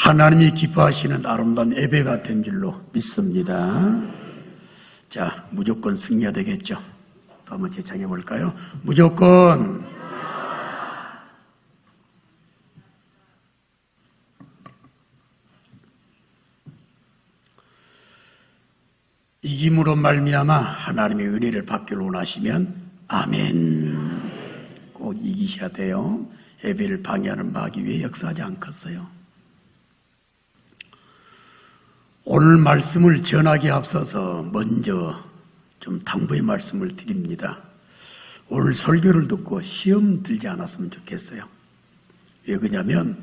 하나님이 기뻐하시는 아름다운 예배가 된 줄로 믿습니다. 자, 무조건 승리해야 되겠죠. 또 한번 재창해 볼까요? 무조건. 이김으로 말미암아 하나님의 은혜를 받기를 원하시면 아멘. 꼭 이기셔야 돼요. 예배를 방해하는 마귀 왜 역사하지 않겠어요? 오늘 말씀을 전하기에 앞서서 먼저 좀 당부의 말씀을 드립니다. 오늘 설교를 듣고 시험 들지 않았으면 좋겠어요. 왜 그러냐면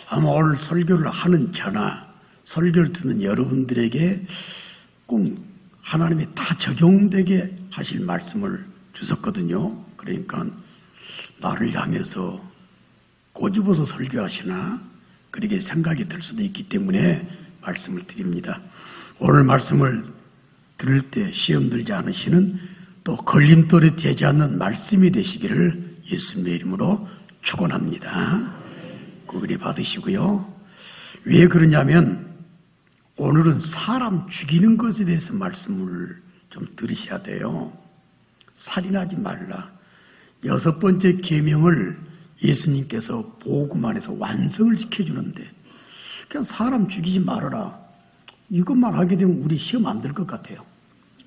아마 오늘 설교를 하는 저나 설교를 듣는 여러분들에게 꼭 하나님이 다 적용되게 하실 말씀을 주셨거든요. 그러니까 나를 향해서 꼬집어서 설교하시나 그렇게 생각이 들 수도 있기 때문에 말씀을 드립니다. 오늘 말씀을 들을 때 시험 들지 않으시는 또 걸림돌이 되지 않는 말씀이 되시기를 예수님의 이름으로 축원합니다. 그 은혜 받으시고요. 왜 그러냐면 오늘은 사람 죽이는 것에 대해서 말씀을 좀 들으셔야 돼요. 살인하지 말라. 6번째 계명을 예수님께서 복음 안에서 완성을 시켜주는데 그냥 사람 죽이지 말아라. 이것만 하게 되면 우리 시험 안 될 것 같아요.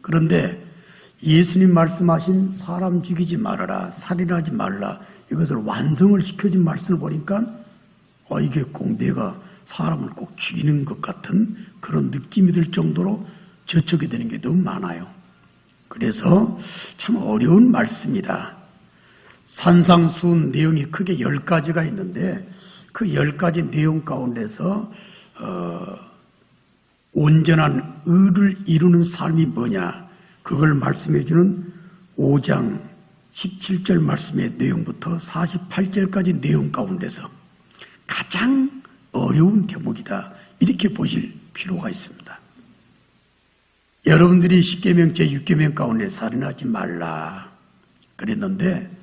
그런데 예수님 말씀하신 사람 죽이지 말아라, 살인하지 말라 이것을 완성을 시켜준 말씀을 보니까 이게 꼭 내가 사람을 꼭 죽이는 것 같은 그런 느낌이 들 정도로 저촉이 되는 게 너무 많아요. 그래서 참 어려운 말씀이다. 산상수훈 내용이 크게 10가지가 있는데 그 10가지 내용 가운데서 온전한 의를 이루는 삶이 뭐냐 그걸 말씀해 주는 5장 17절 말씀의 내용부터 48절까지 내용 가운데서 가장 어려운 대목이다 이렇게 보실 필요가 있습니다. 여러분들이 10계명 제6계명 가운데 살인하지 말라 그랬는데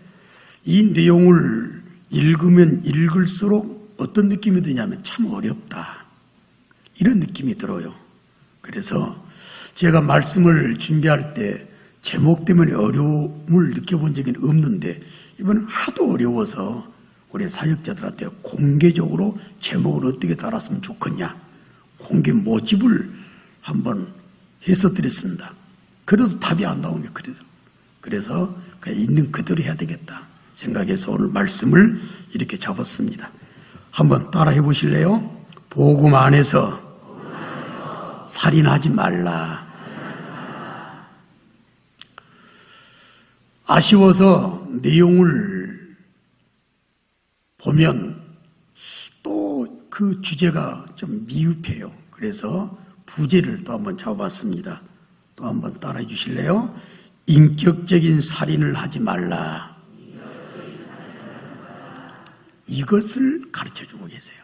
이 내용을 읽으면 읽을수록 어떤 느낌이 드냐면 참 어렵다 이런 느낌이 들어요. 그래서 제가 말씀을 준비할 때 제목 때문에 어려움을 느껴본 적은 없는데 이번엔 하도 어려워서 우리 사역자들한테 공개적으로 제목을 어떻게 달았으면 좋겠냐 공개 모집을 한번 해서 드렸습니다. 그래도 답이 안 나오면 그래서 그냥 있는 그대로 해야 되겠다 생각해서 오늘 말씀을 이렇게 잡았습니다. 한번 따라해 보실래요? 복음 안에서 살인하지 말라. 아쉬워서 내용을 보면 또 그 주제가 좀 미흡해요. 그래서 부제를 또 한번 잡아봤습니다. 또 한번 따라해 주실래요? 인격적인 살인을 하지 말라. 이것을 가르쳐주고 계세요.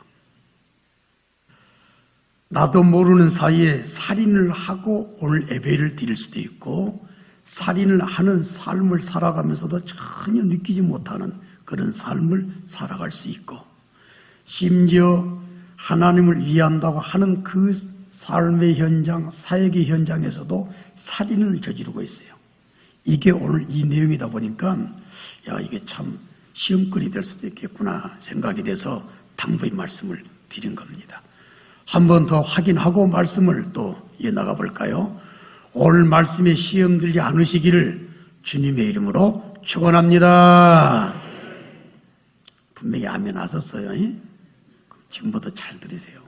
나도 모르는 사이에 살인을 하고 오늘 예배를 드릴 수도 있고 살인을 하는 삶을 살아가면서도 전혀 느끼지 못하는 그런 삶을 살아갈 수 있고 심지어 하나님을 이해한다고 하는 그 삶의 현장, 사역의 현장에서도 살인을 저지르고 있어요. 이게 오늘 이 내용이다 보니까 이게 참 시험거리 될 수도 있겠구나 생각이 돼서 당부의 말씀을 드린 겁니다. 한 번 더 확인하고 말씀을 또 이어나가 볼까요? 오늘 말씀에 시험 들지 않으시기를 주님의 이름으로 축원합니다. 분명히 아멘 하셨어요. 지금부터 잘 들으세요.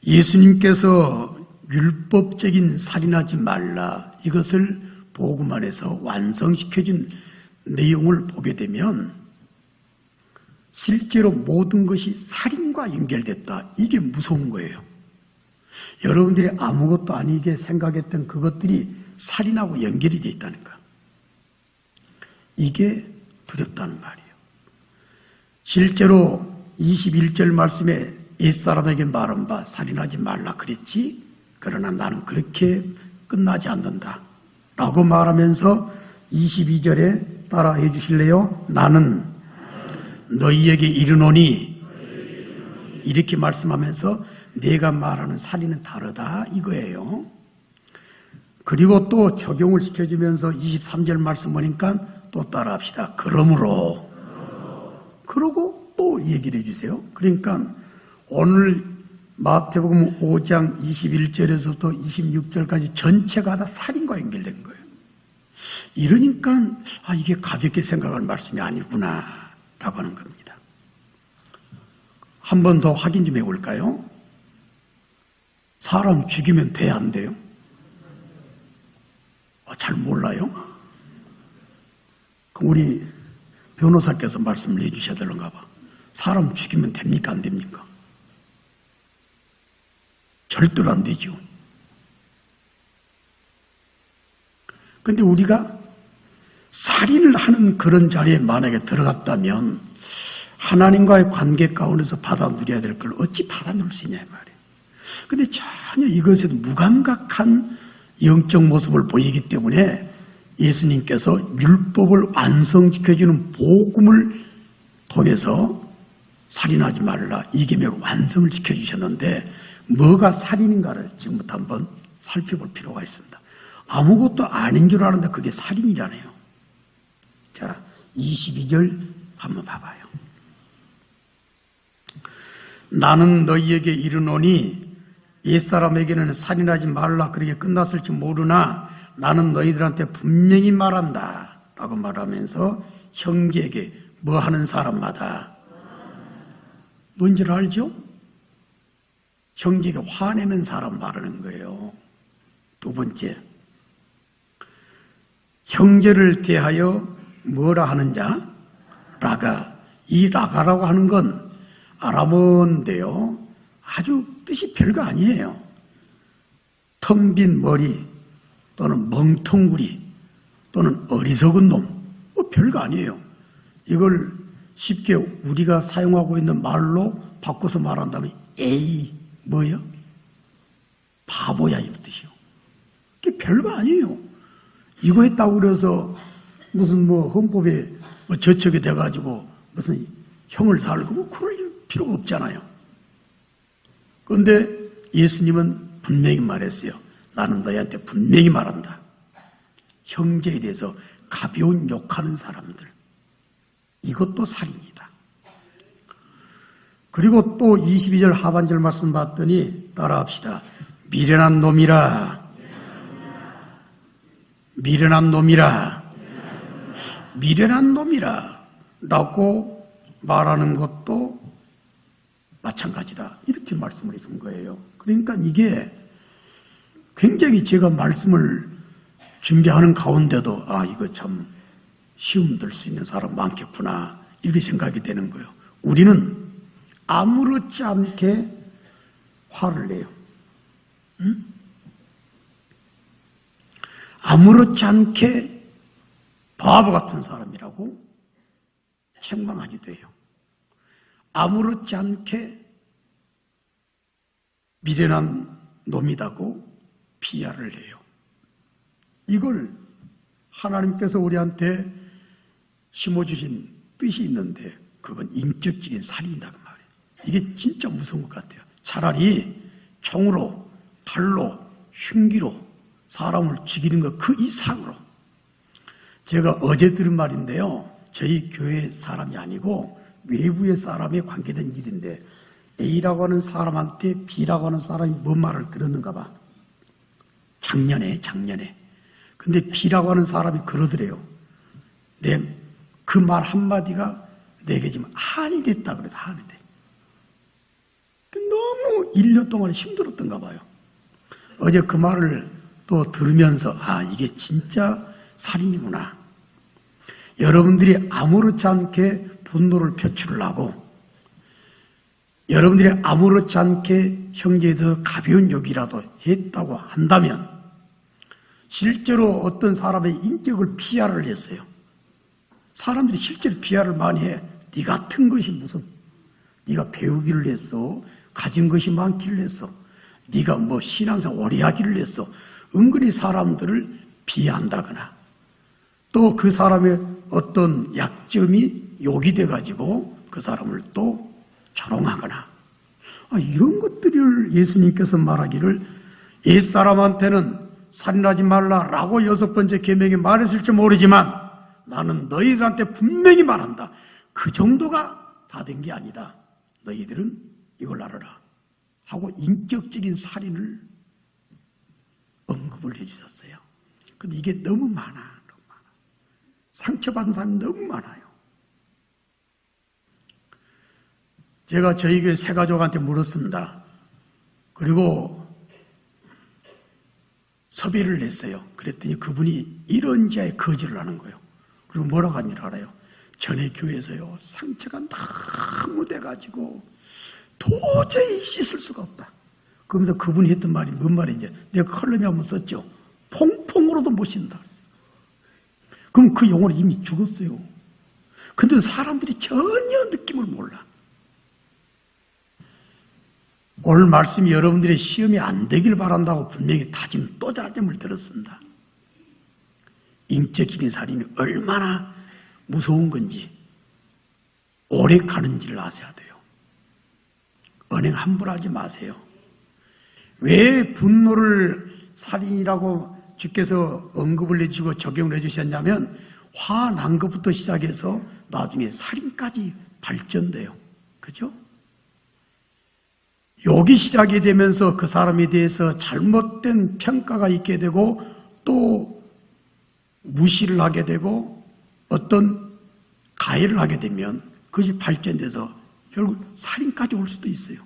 예수님께서 율법적인 살인하지 말라 이것을 복음 안에서 완성시켜준 내용을 보게 되면 실제로 모든 것이 살인과 연결됐다. 이게 무서운 거예요. 여러분들이 아무것도 아니게 생각했던 그것들이 살인하고 연결이 되어 있다는 거. 이게 두렵다는 말이에요. 실제로 21절 말씀에 옛사람에게 말한 바 살인하지 말라 그랬지 그러나 나는 그렇게 끝나지 않는다 라고 말하면서 22절에 따라해 주실래요? 나는 너희에게 이르노니, 이렇게 말씀하면서 내가 말하는 살인은 다르다 이거예요. 그리고 또 적용을 시켜주면서 23절 말씀 보니까 또 따라합시다. 그러므로, 그러고 또 얘기를 해주세요. 그러니까 오늘 마태복음 5장 21절에서부터 26절까지 전체가 다 살인과 연결된 거예요. 이러니까 이게 가볍게 생각할 말씀이 아니구나 라고 하는 겁니다. 한 번 더 확인 좀 해볼까요? 사람 죽이면 돼, 안 돼요? 잘 몰라요? 그럼 우리 변호사께서 말씀을 해주셔야 되는가 봐. 사람 죽이면 됩니까, 안 됩니까? 절대로 안 되죠. 근데 우리가 살인을 하는 그런 자리에 만약에 들어갔다면 하나님과의 관계 가운데서 받아 누려야 될 걸 어찌 받아 누릴 수 있냐 말이에요. 근데 전혀 이것에 무감각한 영적 모습을 보이기 때문에 예수님께서 율법을 완성시켜주는 복음을 통해서 살인하지 말라, 이 계명을 완성을 시켜주셨는데 뭐가 살인인가를 지금부터 한번 살펴볼 필요가 있습니다. 아무것도 아닌 줄 아는데 그게 살인이라네요. 자, 22절 한번 봐봐요. 나는 너희에게 이르노니 옛사람에게는 살인하지 말라 그렇게 끝났을지 모르나 나는 너희들한테 분명히 말한다 라고 말하면서 형제에게 뭐 하는 사람마다 뭔지를 알죠? 형제에게 화내는 사람 말하는 거예요. 두 번째, 형제를 대하여 뭐라 하는 자? 라가. 이 라가라고 하는 건 아람어인데요, 아주 뜻이 별거 아니에요. 텅 빈 머리 또는 멍텅구리 또는 어리석은 놈, 별거 아니에요. 이걸 쉽게 우리가 사용하고 있는 말로 바꿔서 말한다면 에이 뭐야? 바보야 이 뜻이요. 이게 별거 아니에요. 이거 했다고 그래서 무슨 헌법에 저촉이 돼가지고 무슨 형을 살고 그럴 필요가 없잖아요. 그런데 예수님은 분명히 말했어요. 나는 너희한테 분명히 말한다. 형제에 대해서 가벼운 욕하는 사람들, 이것도 살인이다. 그리고 또 22절 하반절 말씀 봤더니 따라합시다. 미련한 놈이라, 미련한 놈이라, 미련한 놈이라 라고 말하는 것도 마찬가지다. 이렇게 말씀을 해준 거예요. 그러니까 이게 굉장히 제가 말씀을 준비하는 가운데도 이거 참 시험 들 수 있는 사람 많겠구나 이렇게 생각이 되는 거예요. 우리는 아무렇지 않게 화를 내요. 응? 아무렇지 않게 바보 같은 사람이라고 책망하기도 해요. 아무렇지 않게 미련한 놈이라고 비하를 해요. 이걸 하나님께서 우리한테 심어주신 뜻이 있는데 그건 인격적인 살인이라는 말이에요. 이게 진짜 무서운 것 같아요. 차라리 총으로, 칼로, 흉기로 사람을 죽이는 것 그 이상으로. 제가 어제 들은 말인데요, 저희 교회 사람이 아니고 외부의 사람에 관계된 일인데 A라고 하는 사람한테 B라고 하는 사람이 뭔 말을 들었는가 봐. 작년에. 근데 B라고 하는 사람이 그러더래요. 그 말 한마디가 내게 지금 한이 됐다 그래도 한이 돼. 너무 1년 동안 힘들었던가 봐요. 어제 그 말을 또 들으면서 이게 진짜 살인이구나. 여러분들이 아무렇지 않게 분노를 표출하고 여러분들이 아무렇지 않게 형제에 대해서 가벼운 욕이라도 했다고 한다면 실제로 어떤 사람의 인격을 피하를 했어요. 사람들이 실제로 비하를 많이 해. 네 같은 것이 무슨, 네가 배우기를 했어, 가진 것이 많기를 했어, 네가 신앙생활 오래 하기를 했어. 은근히 사람들을 비하한다거나 또 그 사람의 어떤 약점이 요기돼 가지고 그 사람을 또 조롱하거나 이런 것들을 예수님께서 말하기를 옛사람한테는 살인하지 말라라고 6번째 계명에 말했을지 모르지만 나는 너희들한테 분명히 말한다. 그 정도가 다 된 게 아니다. 너희들은 이걸 알아라 하고 인격적인 살인을 언급을 해주셨어요. 근데 이게 너무 많아. 상처받은 사람이 너무 많아요. 제가 저희 교회 새 가족한테 물었습니다. 그리고 섭외를 냈어요. 그랬더니 그분이 이런 자의 거절을 하는 거예요. 그리고 뭐라고 하는지 알아요? 전에 교회에서요, 상처가 너무 돼가지고 도저히 씻을 수가 없다. 그러면서 그분이 했던 말이 뭔 말인지 내가 컬럼에 한번 썼죠. 퐁퐁으로도 못 씻는다. 그럼 그 영혼이 이미 죽었어요. 근데 사람들이 전혀 느낌을 몰라. 오늘 말씀이 여러분들의 시험이 안 되길 바란다고 분명히 또 다짐을 들었습니다. 인격적인 살인이 얼마나 무서운 건지 오래 가는지를 아셔야 돼요. 언행 함부로 하지 마세요. 왜 분노를 살인이라고 주께서 언급을 해주시고 적용을 해주셨냐면 화난 것부터 시작해서 나중에 살인까지 발전돼요. 그죠? 욕이 시작이 되면서 그 사람에 대해서 잘못된 평가가 있게 되고 또 무시를 하게 되고 어떤 가해를 하게 되면 그것이 발전돼서 결국 살인까지 올 수도 있어요.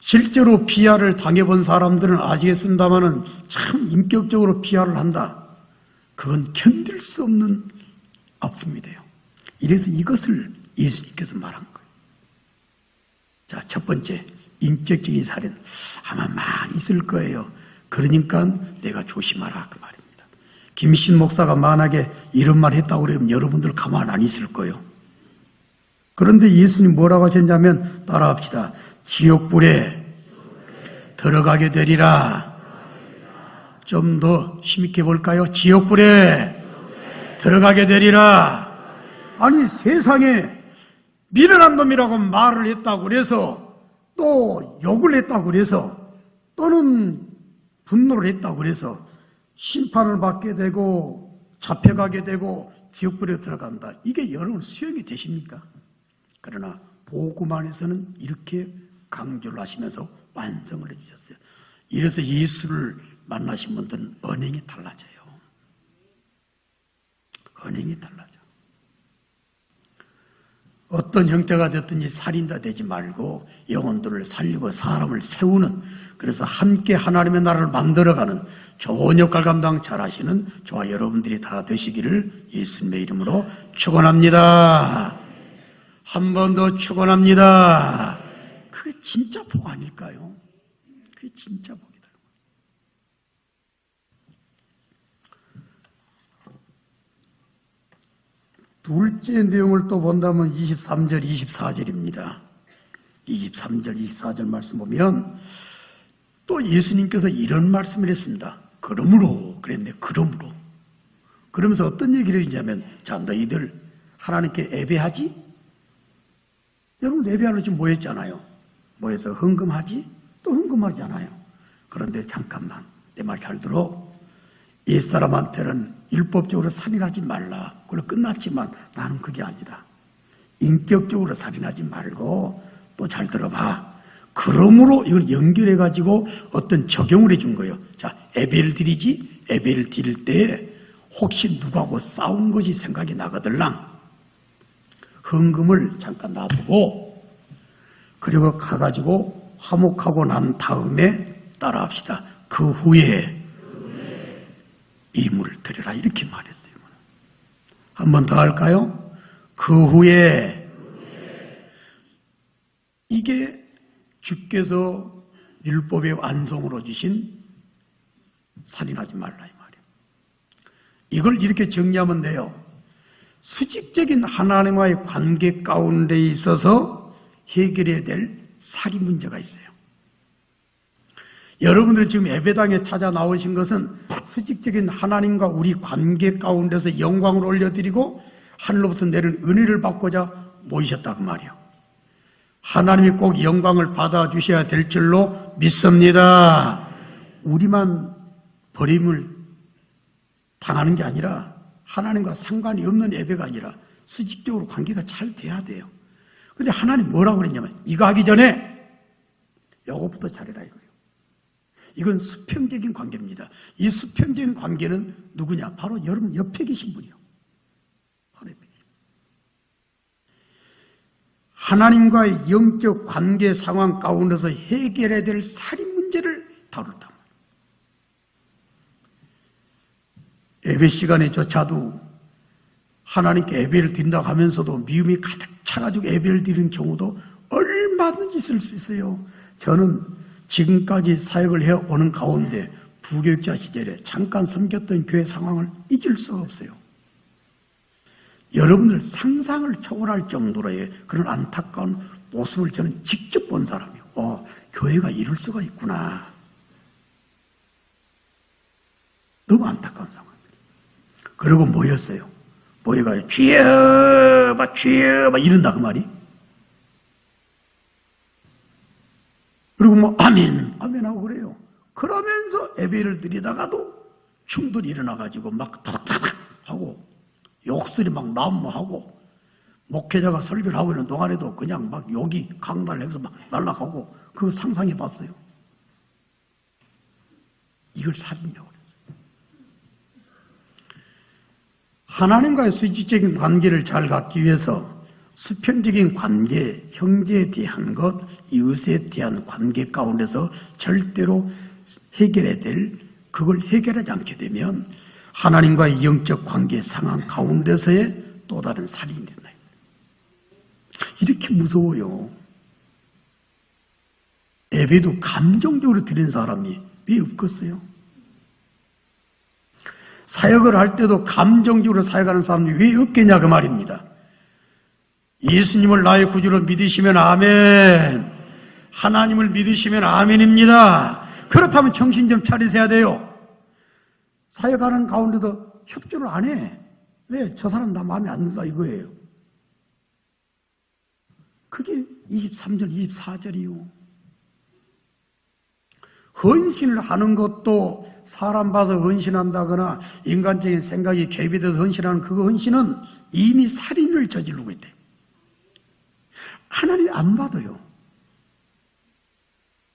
실제로 비하를 당해본 사람들은 아시겠습니다마는 참 인격적으로 비하를 한다. 그건 견딜 수 없는 아픔이 돼요. 이래서 이것을 예수님께서 말한 거예요. 자, 첫 번째, 인격적인 살인. 아마 많이 있을 거예요. 그러니까 내가 조심하라 그 말입니다. 김신 목사가 만약에 이런 말 했다고 그러면 여러분들 가만 안 있을 거예요. 그런데 예수님 뭐라고 하셨냐면 따라합시다. 지옥불에 들어가게 되리라. 좀 더 힘있게 볼까요? 지옥불에 들어가게 되리라. 아니 세상에 미련한 놈이라고 말을 했다고 그래서 또 욕을 했다고 그래서 또는 분노를 했다고 그래서 심판을 받게 되고 잡혀가게 되고 지옥불에 들어간다. 이게 여러분 수용이 되십니까? 그러나 복음 안에서는 이렇게 강조를 하시면서 완성을 해주셨어요. 이래서 예수를 만나신 분들은 언행이 달라져요. 언행이 달라져. 어떤 형태가 됐든지 살인자 되지 말고 영혼들을 살리고 사람을 세우는, 그래서 함께 하나님의 나라를 만들어가는 좋은 역할 감당 잘하시는 저와 여러분들이 다 되시기를 예수님의 이름으로 축원합니다. 한 번 더 축원합니다. 그게 진짜 복 아닐까요? 그게 진짜 복이다. 둘째 내용을 또 본다면 23절, 24절입니다. 23절, 24절 말씀 보면 또 예수님께서 이런 말씀을 했습니다. 그러므로, 그랬는데 그러므로. 그러면서 어떤 얘기를 했냐면, 자, 너희들 하나님께 예배하지? 여러분 예배하러 지금 모였잖아요. 모여서 헌금하지? 또 헌금하잖아요. 그런데 잠깐만, 내 말 잘 들어. 옛사람한테는 율법적으로 살인하지 말라. 그걸로 끝났지만 나는 그게 아니다. 인격적으로 살인하지 말고 또 잘 들어봐. 그러므로 이걸 연결해가지고 어떤 적용을 해준 거예요. 자, 예배를 드리지? 예배를 드릴 때 혹시 누구하고 싸운 것이 생각이 나거들랑 헌금을 잠깐 놔두고 그리고 가가지고 화목하고 난 다음에 따라합시다. 그 후에 이물을 드려라 이렇게 말했어요. 한 번 더 할까요? 그 후에 이게 주께서 율법의 완성으로 주신 살인하지 말라 이 말이에요. 이걸 이렇게 정리하면 돼요. 수직적인 하나님과의 관계 가운데 있어서 해결해야 될 살인 문제가 있어요. 여러분들이 지금 예배당에 찾아 나오신 것은 수직적인 하나님과 우리 관계 가운데서 영광을 올려드리고 하늘로부터 내린 은혜를 받고자 모이셨다 그 말이에요. 하나님이 꼭 영광을 받아주셔야 될 줄로 믿습니다. 우리만 버림을 당하는 게 아니라 하나님과 상관이 없는 예배가 아니라 수직적으로 관계가 잘 돼야 돼요. 근데 하나님 뭐라고 그랬냐면 이거 하기 전에 요것부터 잘해라 이거예요. 이건 수평적인 관계입니다. 이 수평적인 관계는 누구냐? 바로 여러분 옆에 계신 분이요. 바로 옆에 계신 분. 하나님과의 영적 관계 상황 가운데서 해결해야 될 살인 문제를 다뤘다. 예배 시간에조차도 하나님께 예배를 드린다고 하면서도 미움이 가득 차가지고 예배를 드리는 경우도 얼마든지 있을 수 있어요. 저는 지금까지 사역을 해오는 가운데 부교육자 시절에 잠깐 섬겼던 교회 상황을 잊을 수가 없어요. 여러분들 상상을 초월할 정도로의 그런 안타까운 모습을 저는 직접 본 사람이에요. 교회가 이럴 수가 있구나. 너무 안타까운 상황입니다. 그리고 모였어요. 모여가지고 주여 막 이런다 그 말이. 그리고 뭐 아멘 하고 그래요. 그러면서 예배를 드리다가도 충돌이 일어나가지고 막 탁탁탁 하고 욕설이 막 난무하고 목회자가 설교를 하고 있는 동안에도 그냥 막 욕이 강달해서 막 날아가고 그거 상상해 봤어요. 이걸 살인이라고 그랬어요. 하나님과의 수직적인 관계를 잘 갖기 위해서 수평적인 관계, 형제에 대한 것, 이웃에 대한 관계 가운데서 절대로 해결해야 될, 그걸 해결하지 않게 되면 하나님과의 영적 관계 상황 가운데서의 또 다른 살인이 된다. 이렇게 무서워요. 예배도 감정적으로 드리는 사람이 왜 없겠어요? 사역을 할 때도 감정적으로 사역하는 사람이 왜 없겠냐 그 말입니다. 예수님을 나의 구주로 믿으시면 아멘, 하나님을 믿으시면 아멘입니다. 그렇다면 정신 좀 차리셔야 돼요. 사역하는 가운데도 협조를 안 해. 왜? 저 사람 나 마음에 안 든다 이거예요. 그게 23절, 24절이요. 헌신을 하는 것도 사람 봐서 헌신한다거나 인간적인 생각이 개입이 돼서 헌신하는 그 헌신은 이미 살인을 저지르고 있대. 하나님이 안 받아요.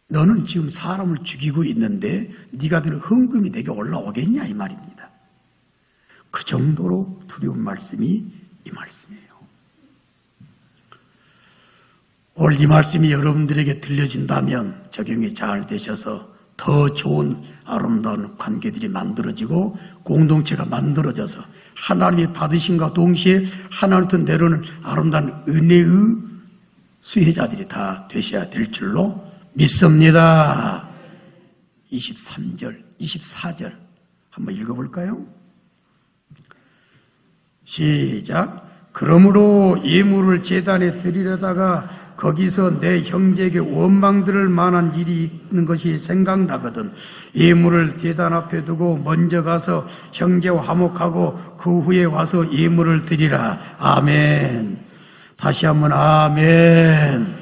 너는 지금 사람을 죽이고 있는데 네가 드는 헌금이 내게 올라오겠냐 이 말입니다. 그 정도로 두려운 말씀이 이 말씀이에요. 오늘 이 말씀이 여러분들에게 들려진다면 적용이 잘 되셔서 더 좋은 아름다운 관계들이 만들어지고 공동체가 만들어져서 하나님이 받으심과 동시에 하나님부터 내려오는 아름다운 은혜의 수혜자들이 다 되셔야 될 줄로 믿습니다. 23절, 24절 한번 읽어볼까요? 시작. 그러므로 예물을 제단에 드리려다가 거기서 내 형제에게 원망들을 만한 일이 있는 것이 생각나거든 예물을 제단 앞에 두고 먼저 가서 형제와 화목하고 그 후에 와서 예물을 드리라. 아멘. 다시 한번 아멘.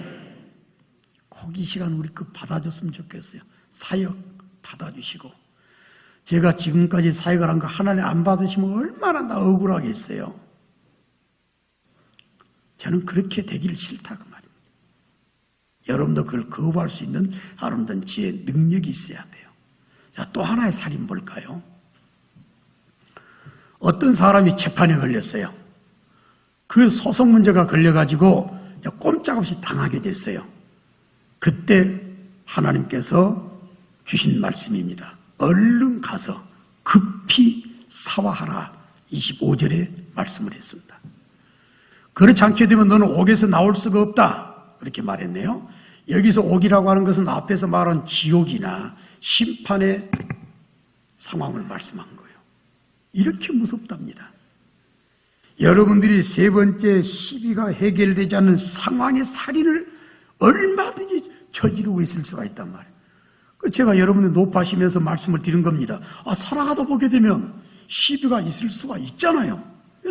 이 시간 우리 그 받아줬으면 좋겠어요. 사역 받아주시고. 제가 지금까지 사역을 한 거 하나님 안 받으시면 얼마나 나 억울하겠어요. 저는 그렇게 되기를 싫다 그 말입니다. 여러분도 그걸 거부할 수 있는 아름다운 지혜, 능력이 있어야 돼요. 자, 또 하나의 살인 볼까요? 어떤 사람이 재판에 걸렸어요. 그 소송 문제가 걸려가지고 꼼짝없이 당하게 됐어요. 그때 하나님께서 주신 말씀입니다. 얼른 가서 급히 사화하라. 25절에 말씀을 했습니다. 그렇지 않게 되면 너는 옥에서 나올 수가 없다. 그렇게 말했네요. 여기서 옥이라고 하는 것은 앞에서 말한 지옥이나 심판의 상황을 말씀한 거예요. 이렇게 무섭답니다. 여러분들이 세 번째 시비가 해결되지 않는 상황의 살인을 얼마든지 저지르고 있을 수가 있단 말이에요. 제가 여러분들 높아시면서 말씀을 드린 겁니다. 살아가다 보게 되면 시비가 있을 수가 있잖아요.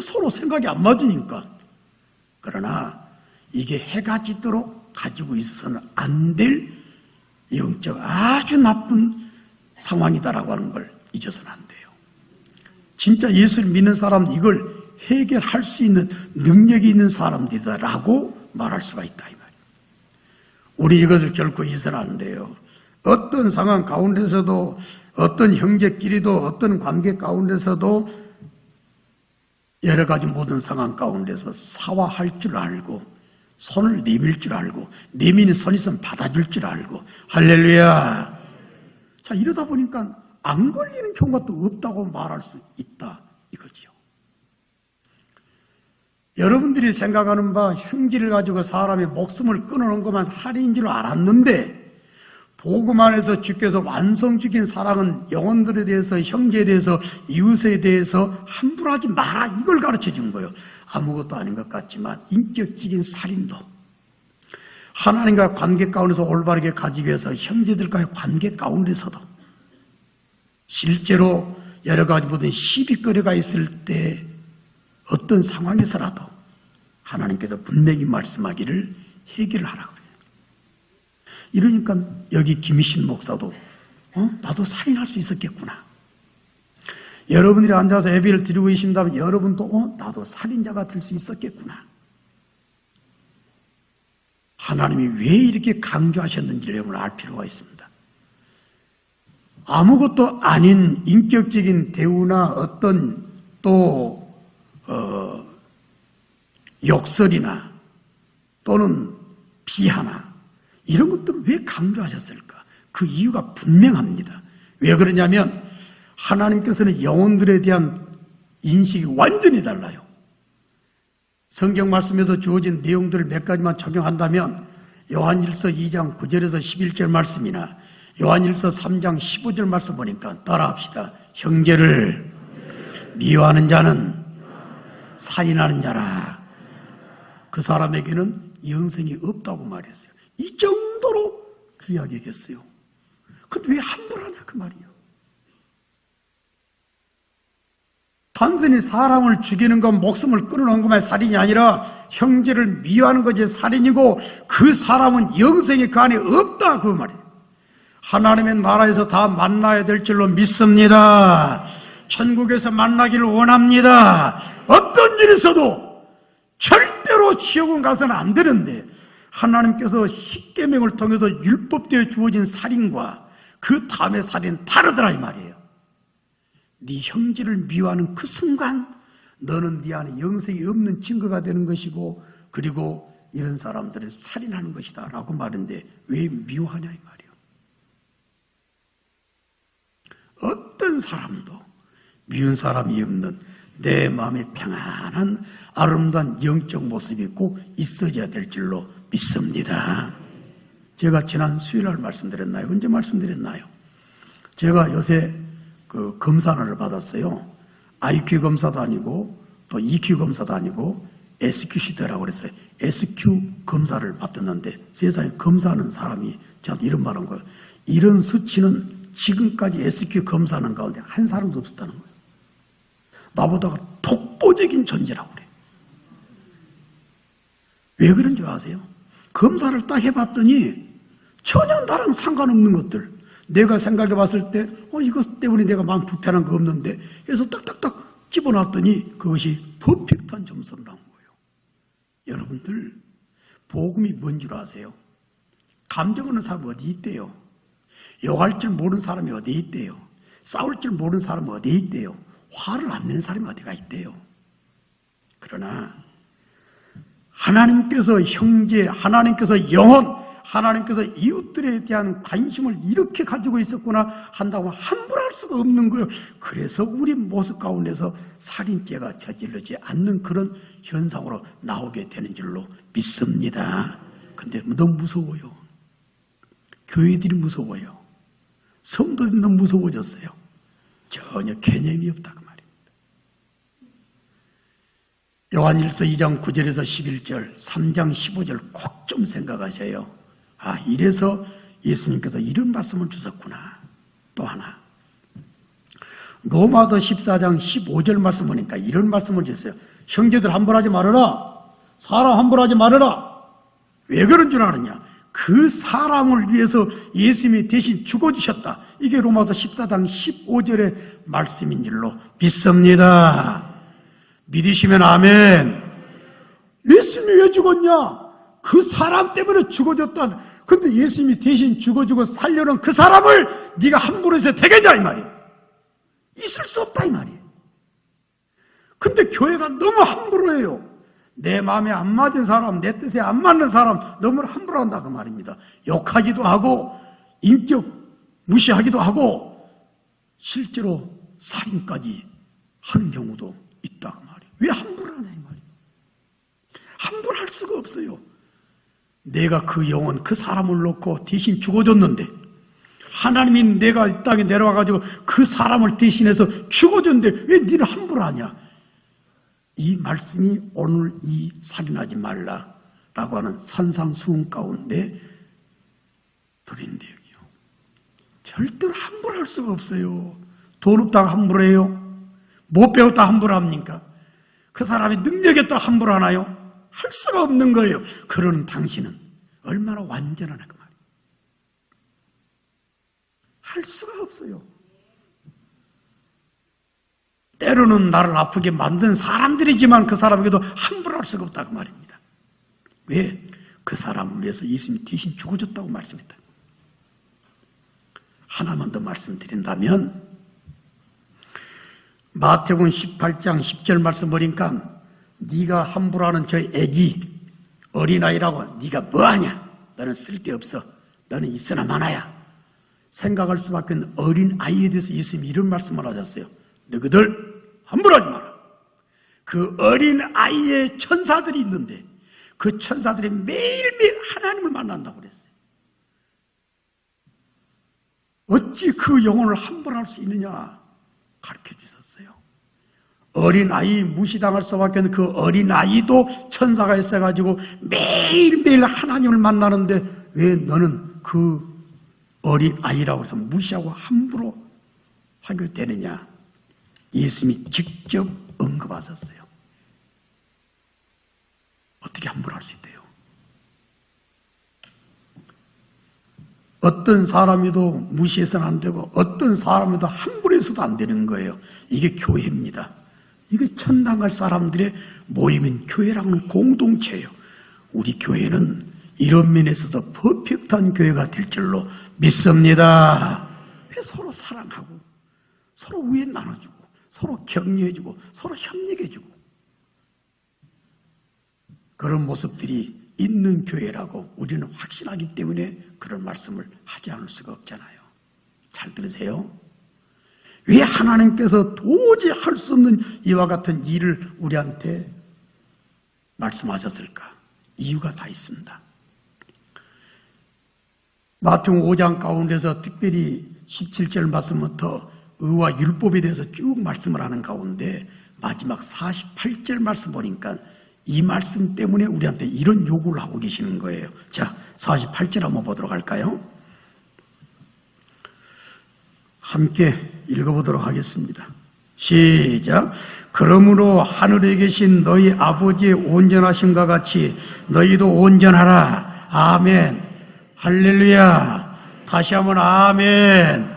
서로 생각이 안 맞으니까. 그러나 이게 해가 지도록 가지고 있어서는 안 될 영적 아주 나쁜 상황이다라고 하는 걸 잊어서는 안 돼요. 진짜 예수를 믿는 사람은 이걸 해결할 수 있는 능력이 있는 사람들이다라고 말할 수가 있다 이 말이에요. 우리 이것을 결코 잊어서는 안 돼요. 어떤 상황 가운데서도, 어떤 형제끼리도, 어떤 관계 가운데서도 여러 가지 모든 상황 가운데서 사화할 줄 알고, 손을 내밀 줄 알고, 내미는 손 있으면 받아줄 줄 알고, 할렐루야. 자, 이러다 보니까 안 걸리는 경우가 또 없다고 말할 수 있다 이거지요. 여러분들이 생각하는 바 흉기를 가지고 사람의 목숨을 끊어놓은 것만 살인인 줄 알았는데, 복음 안에서 주께서 완성적인 사랑은 영혼들에 대해서, 형제에 대해서, 이웃에 대해서 함부로 하지 마라 이걸 가르쳐 준 거예요. 아무것도 아닌 것 같지만 인격적인 살인도 하나님과 관계 가운데서 올바르게 가지기 위해서 형제들과의 관계 가운데서도 실제로 여러 가지 모든 시비거리가 있을 때 어떤 상황에서라도 하나님께서 분명히 말씀하기를 해결을 하라고 그래요. 이러니까 여기 김희신 목사도 나도 살인할 수 있었겠구나. 여러분들이 앉아서 예배를 드리고 계신다면 여러분도 나도 살인자가 될 수 있었겠구나. 하나님이 왜 이렇게 강조하셨는지를 여러분 알 필요가 있습니다. 아무것도 아닌 인격적인 대우나 어떤 또 욕설이나 또는 비하나 이런 것들을 왜 강조하셨을까? 그 이유가 분명합니다. 왜 그러냐면 하나님께서는 영혼들에 대한 인식이 완전히 달라요. 성경 말씀에서 주어진 내용들을 몇 가지만 적용한다면 요한일서 2장 9절에서 11절 말씀이나 요한일서 3장 15절 말씀 보니까 따라합시다. 형제를 미워하는 자는 살인하는 자라. 그 사람에게는 영생이 없다고 말했어요. 이 정도로 귀하게 얘기했어요. 근데 왜 함부로 하냐 그 말이에요. 단순히 사람을 죽이는 것, 목숨을 끊어놓은 것만 살인이 아니라 형제를 미워하는 것이 살인이고 그 사람은 영생이 그 안에 없다 그 말이에요. 하나님의 나라에서 다 만나야 될 줄로 믿습니다. 천국에서 만나기를 원합니다. 어떤 일이 있어도 절대로 지옥은 가서는 안 되는데 하나님께서 십계명을 통해서 율법되어 주어진 살인과 그 다음의 살인은 다르더라 이 말이에요. 네 형제를 미워하는 그 순간 너는 네 안에 영생이 없는 증거가 되는 것이고 그리고 이런 사람들은 살인하는 것이다 라고 말하는데 왜 미워하냐 이 말이에요. 어떤 사람도 미운 사람이 없는 내 마음에 평안한 아름다운 영적 모습이 꼭 있어야 될 줄로 믿습니다. 제가 지난 수요일날 말씀드렸나요? 언제 말씀드렸나요? 제가 요새 그 검사를 받았어요. IQ 검사도 아니고 또 EQ 검사도 아니고 SQ 시대라고 그랬어요. SQ 검사를 받았는데 세상에 검사하는 사람이 저한테 이런 말한 거예요. 이런 수치는 지금까지 SQ 검사하는 가운데 한 사람도 없었다는 거예요. 나보다가 독보적인 존재라고 그래요. 왜 그런 줄 아세요? 검사를 딱 해봤더니 전혀 나랑 상관없는 것들 내가 생각해 봤을 때 이것 때문에 내가 마음 불편한 거 없는데 해서 딱딱딱 집어놨더니 그것이 퍼펙트한 점수로 나온 거예요. 여러분들 복음이 뭔 줄 아세요? 감정 없는 사람이 어디 있대요? 욕할 줄 모르는 사람이 어디 있대요? 싸울 줄 모르는 사람이 어디 있대요? 화를 안 내는 사람이 어디가 있대요? 그러나 하나님께서 형제, 하나님께서 영혼, 하나님께서 이웃들에 대한 관심을 이렇게 가지고 있었구나 한다고 함부로 할 수가 없는 거예요. 그래서 우리 모습 가운데서 살인죄가 저질러지 않는 그런 현상으로 나오게 되는 줄로 믿습니다. 근데 너무 무서워요. 교회들이 무서워요. 성도들이 너무 무서워졌어요. 전혀 개념이 없다 그 말입니다. 요한일서 2장 9절에서 11절, 3장 15절 꼭 좀 생각하세요. 이래서 예수님께서 이런 말씀을 주셨구나. 또 하나, 로마서 14장 15절 말씀 보니까 이런 말씀을 주셨어요. 형제들 함부로하지 말아라. 사람 함부로하지 말아라. 왜 그런 줄 아느냐? 그 사람을 위해서 예수님이 대신 죽어주셨다. 이게 로마서 14장 15절의 말씀인 줄로 믿습니다. 믿으시면 아멘. 예수님이 왜 죽었냐? 그 사람 때문에 죽어졌다. 근데 예수님이 대신 죽어주고 살려는 그 사람을 네가 함부로 해서 되겠냐 이 말이에요. 있을 수 없다 이 말이에요. 근데 교회가 너무 함부로 해요. 내 마음에 안 맞은 사람, 내 뜻에 안 맞는 사람 너무 함부로 한다 그 말입니다. 욕하기도 하고 인격 무시하기도 하고 실제로 살인까지 하는 경우도 있다 그 말이에요. 왜 함부로 하냐 이 말이에요. 함부로 할 수가 없어요. 내가 그 영혼, 그 사람을 놓고 대신 죽어줬는데 하나님이 내가 이 땅에 내려와가지고 그 사람을 대신해서 죽어줬는데 왜 니는 함부로 하냐? 이 말씀이 오늘 이 살인하지 말라라고 하는 산상수훈 가운데 들은 내용이요. 절대로 함부로 할 수가 없어요. 돈 없다고 함부로 해요? 못 배웠다 함부로 합니까? 그 사람이 능력이 없다고 함부로 하나요? 할 수가 없는 거예요. 그러는 당신은 얼마나 완전하나 그 말이에요. 할 수가 없어요. 때로는 나를 아프게 만든 사람들이지만 그 사람에게도 함부로 할 수가 없다 그 말입니다. 왜? 그 사람을 위해서 예수님이 대신 죽어줬다고 말씀했다. 하나만 더 말씀드린다면 마태복음 18장 10절 말씀 보니까 네가 함부로 하는 저 애기 어린아이라고 네가 뭐하냐? 너는 쓸데없어. 너는 있으나 마나야. 생각할 수밖에 없는 어린아이에 대해서 예수님이 이런 말씀을 하셨어요. 너희들 함부로 하지 마라. 그 어린아이의 천사들이 있는데 그 천사들이 매일매일 하나님을 만난다고 그랬어요. 어찌 그 영혼을 함부로 할 수 있느냐 가르쳐 주셨어요. 어린아이 무시당할 수밖에 없는 그 어린아이도 천사가 있어가지고 매일매일 하나님을 만나는데 왜 너는 그 어린아이라고 해서 무시하고 함부로 하게 되느냐? 예수님이 직접 언급하셨어요. 어떻게 함부로 할 수 있대요? 어떤 사람이도 무시해서는 안 되고 어떤 사람이도 함부로 해서도 안 되는 거예요. 이게 교회입니다. 이게 천당 갈 사람들의 모임인 교회라는 공동체예요. 우리 교회는 이런 면에서도 퍼펙트한 교회가 될 줄로 믿습니다. 서로 사랑하고 서로 우애 나눠주고 서로 격려해주고 서로 협력해주고 그런 모습들이 있는 교회라고 우리는 확신하기 때문에 그런 말씀을 하지 않을 수가 없잖아요. 잘 들으세요. 왜 하나님께서 도저히 할 수 없는 이와 같은 일을 우리한테 말씀하셨을까? 이유가 다 있습니다. 마태복음 5장 가운데서 특별히 17절 말씀부터 의와 율법에 대해서 쭉 말씀을 하는 가운데 마지막 48절 말씀 보니까 이 말씀 때문에 우리한테 이런 요구를 하고 계시는 거예요. 자, 48절 한번 보도록 할까요? 함께 읽어보도록 하겠습니다. 시작. 그러므로 하늘에 계신 너희 아버지의 온전하심과 같이 너희도 온전하라. 아멘. 할렐루야. 다시 한번 아멘.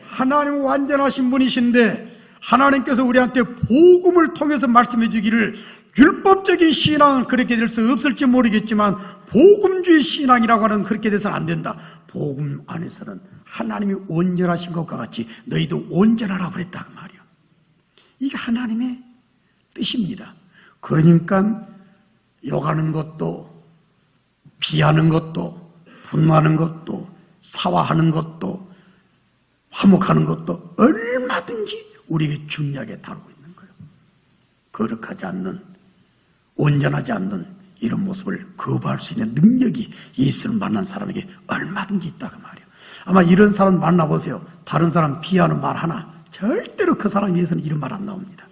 하나님은 완전하신 분이신데 하나님께서 우리한테 복음을 통해서 말씀해 주기를 율법적인 신앙은 그렇게 될 수 없을지 모르겠지만 복음주의 신앙이라고 하는 그렇게 돼서는 안 된다. 복음 안에서는 하나님이 온전하신 것과 같이 너희도 온전하라고 그랬다 그 말이야. 이게 하나님의 뜻입니다. 그러니까 욕하는 것도 비하는 것도 분노하는 것도 사화하는 것도 화목하는 것도 얼마든지 우리에게 중요하게 다루고 있는 거예요. 거룩하지 않는 온전하지 않는 이런 모습을 거부할 수 있는 능력이 예수를 만난 사람에게 얼마든지 있다 그 말이에요. 아마 이런 사람 만나보세요. 다른 사람 비하는 말 하나 절대로 그 사람 위해서는 이런 말 안 나옵니다.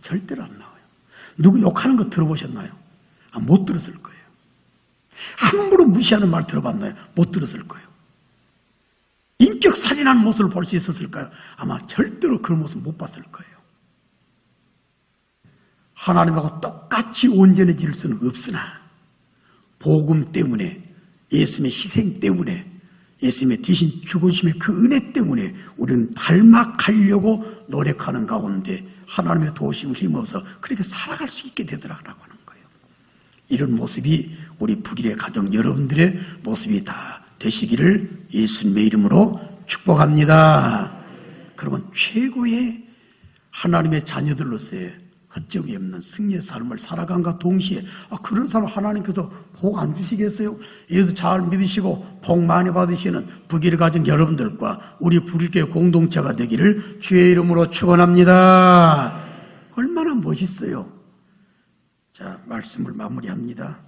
절대로 안 나와요. 누구 욕하는 거 들어보셨나요? 못 들었을 거예요. 함부로 무시하는 말 들어봤나요? 못 들었을 거예요. 인격 살인하는 모습을 볼 수 있었을까요? 아마 절대로 그런 모습 못 봤을 거예요. 하나님하고 똑같이 온전해질 수는 없으나 복음 때문에, 예수님의 희생 때문에, 예수님의 대신 죽으심의 그 은혜 때문에 우리는 닮아가려고 노력하는 가운데 하나님의 도우심을 힘입어서 그렇게 살아갈 수 있게 되더라라고 하는 거예요. 이런 모습이 우리 북일의 가정 여러분들의 모습이 다 되시기를 예수님의 이름으로 축복합니다. 그러면 최고의 하나님의 자녀들로서의 허점이 없는 승리의 삶을 살아간과 동시에 그런 사람 하나님께서 복 안 주시겠어요? 예수 잘 믿으시고 복 많이 받으시는 북일 가정 여러분들과 우리 북일교회 공동체가 되기를 주의 이름으로 축원합니다. 얼마나 멋있어요. 자, 말씀을 마무리합니다.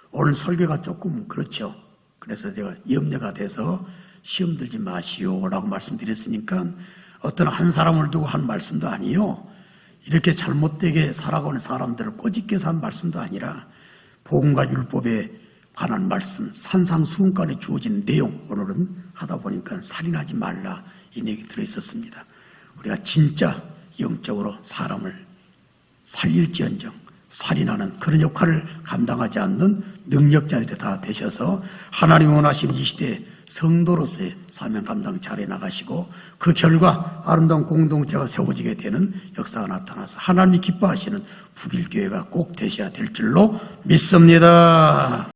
오늘 설교가 조금 그렇죠. 그래서 제가 염려가 돼서 시험 들지 마시오라고 말씀드렸으니까 어떤 한 사람을 두고 한 말씀도 아니요, 이렇게 잘못되게 살아가는 사람들을 꼬집게 산 말씀도 아니라 복음과 율법에 관한 말씀, 산상수훈간에 주어진 내용, 오늘은 하다 보니까 살인하지 말라 이 내용이 들어있었습니다. 우리가 진짜 영적으로 사람을 살릴지언정 살인하는 그런 역할을 감당하지 않는 능력자들이 다 되셔서 하나님이 원하시는 이 시대에 성도로서의 사명 감당 잘해 나가시고 그 결과 아름다운 공동체가 세워지게 되는 역사가 나타나서 하나님이 기뻐하시는 북일교회가 꼭 되셔야 될 줄로 믿습니다.